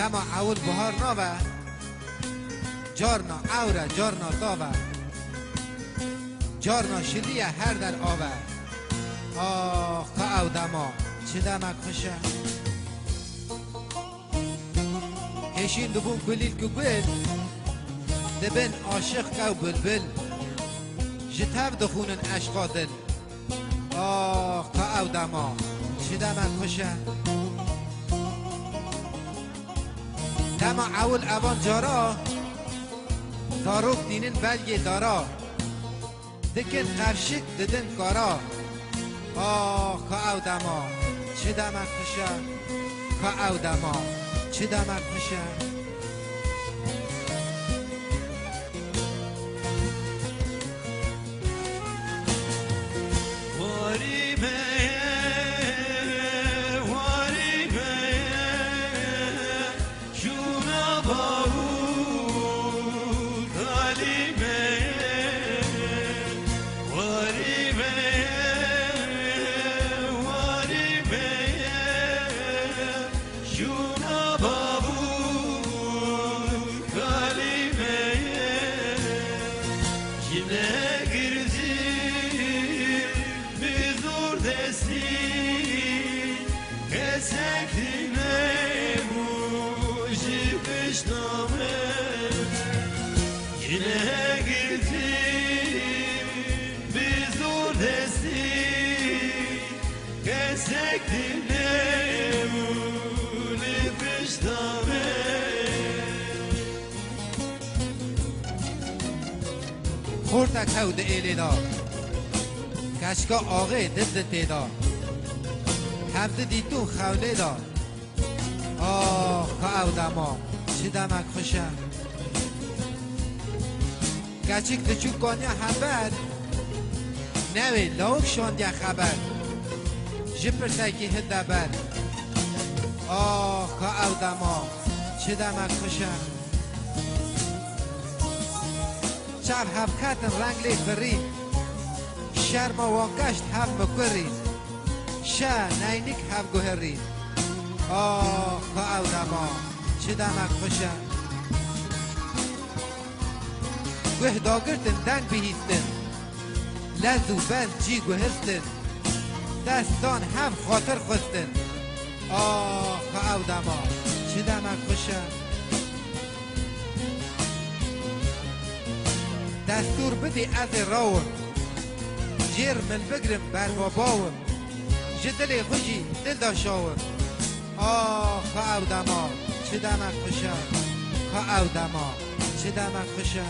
دما اول بهار نابه جارنا اوره جارنا داوه جارنا شلیه هر در آوه آخ که او دما چه دمک خوشه هشین دبون کلیل که گل دبن عاشق که و بلبل جتب دخونن عشقا دل آخ که او دما چه دمک خوشه دما اول اوان جارا زاروک دینن بلگی دارا دکن قفشک ددن کارا آه که او دما چه دمک خوشه که او دما چه دمک خوشه خورتک هود ایلی دا کشکا آغه دد تیدا هفته دیتون خوله دا آه که او دما چه دمک خوشه کچک دچو کانیا خبر نوی لاوک شاندیا خبر جپر تکی هده بر آه که او دما چه دمک خوشه چار هفکتن رنگ لی فرید شرم وانگشت هف مکرید شه نینیک هف گوهرید آه که او دما چه دمک خوشه گوه داگرتن دنگ بهیستن لزو بز جی گوهستن دستان هف خاطر خستن آه که او دما چه دمک خوشه دستور بدی از راون جیر من بگرم بر باباون جدل خوشی دل داشاون آه که او دما چه دمک خوشه که او دما چه دمک خوشه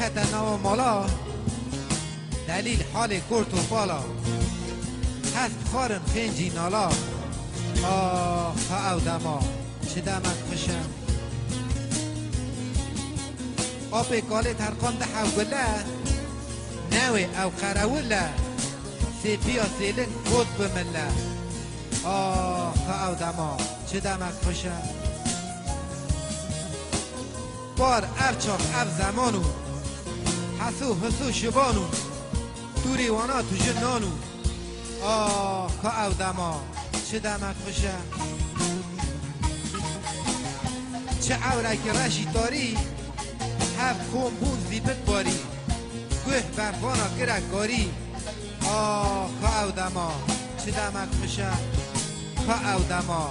کت نو مالا دلیل حال کرد و بالا هست خارن خنجی نالا آه او دما چه دمک خوشم آب گاله ترقان ده حوله نوی او قروله سیپی و سیلن کود بمله آه او دما چه دمک خوشم بار افچاق اف زمانو حسو شبانو توری وانا تو جنانو آه او دما چه دمک خوشم چه عورک رشی داری هفت خون بون زیبت باری گوه برفانا گرکاری آه او دما چه دمک خوشم او دما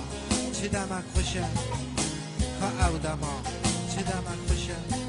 چه دمک خوشم او دما چه دمک خوشم